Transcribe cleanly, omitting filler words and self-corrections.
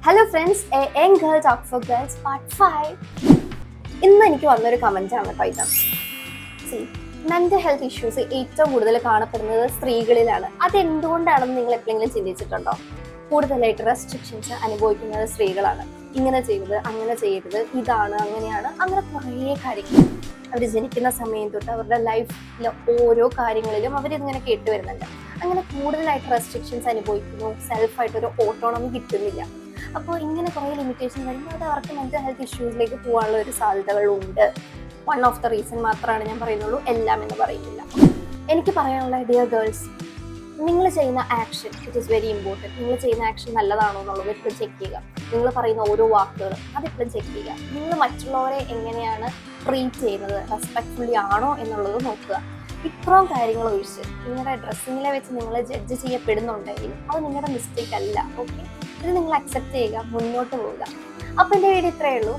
Hello friends, A young girl talk for girls part 5. ഇന്ന് എനിക്ക് വന്നൊരു കമൻറ്റാണ് കേട്ടോ ഇത്. മെന്റൽ ഹെൽത്ത് ഇഷ്യൂസ് ഏറ്റവും കൂടുതൽ കാണപ്പെടുന്നത് സ്ത്രീകളിലാണ്. അതെന്തുകൊണ്ടാണെന്ന് നിങ്ങൾ എപ്പോഴെങ്കിലും ചിന്തിച്ചിട്ടുണ്ടോ? കൂടുതലായിട്ട് റെസ്ട്രിക്ഷൻസ് അനുഭവിക്കുന്നത് സ്ത്രീകളാണ്. ഇങ്ങനെ ചെയ്യരുത്, അങ്ങനെ ചെയ്യരുത്, ഇതാണ്, അങ്ങനെയാണ്, അങ്ങനെ കുറേ കാര്യങ്ങൾ. അവർ ജനിക്കുന്ന സമയം തൊട്ട് അവരുടെ ലൈഫിലെ ഓരോ കാര്യങ്ങളിലും അവരിതിങ്ങനെ കേട്ട് വരുന്നുണ്ട്. അങ്ങനെ കൂടുതലായിട്ട് റെസ്ട്രിക്ഷൻസ് അനുഭവിക്കുന്നു, സെൽഫായിട്ടൊരു ഓട്ടോണമി കിട്ടുന്നില്ല. അപ്പോൾ ഇങ്ങനെ കുറേ ലിമിറ്റേഷൻ വരുമ്പോൾ അത് അവർക്ക് മെന്റൽ ഹെൽത്ത് ഇഷ്യൂസിലേക്ക് പോകാനുള്ള ഒരു സാധ്യതകളുണ്ട്. വൺ ഓഫ് ദ റീസൺ മാത്രമാണ് ഞാൻ പറയുന്നുള്ളൂ, എല്ലാം എന്ന് പറയുന്നില്ല. എനിക്ക് പറയാനുള്ള ഡിയർ ഗേൾസ്, നിങ്ങൾ ചെയ്യുന്ന action it is very important. നിങ്ങൾ ചെയ്യുന്ന ആക്ഷൻ നല്ലതാണോ എന്നുള്ളത് എപ്പോഴും ചെക്ക് ചെയ്യുക. നിങ്ങൾ പറയുന്ന ഓരോ വാക്കുകളും അതെപ്പോഴും ചെക്ക് ചെയ്യുക. നിങ്ങൾ മറ്റുള്ളവരെ എങ്ങനെയാണ് ട്രീറ്റ് ചെയ്യുന്നത്, റെസ്പെക്ട്ഫുള്ളി ആണോ എന്നുള്ളത് നോക്കുക. ഇത്രയും കാര്യങ്ങൾ ഒഴിച്ച് നിങ്ങളുടെ ഡ്രസ്സിങ്ങിലെ വെച്ച് നിങ്ങൾ ജഡ്ജ് ചെയ്യപ്പെടുന്നുണ്ടെങ്കിൽ അത് നിങ്ങളുടെ മിസ്റ്റേക്ക് അല്ല. ഓക്കെ, ഇത് നിങ്ങൾ അക്സെപ്റ്റ് ചെയ്യുക, മുന്നോട്ട് പോവുക. അപ്പോൾ എൻ്റെ വീഡിയോ ഇത്രയേ ഉള്ളൂ.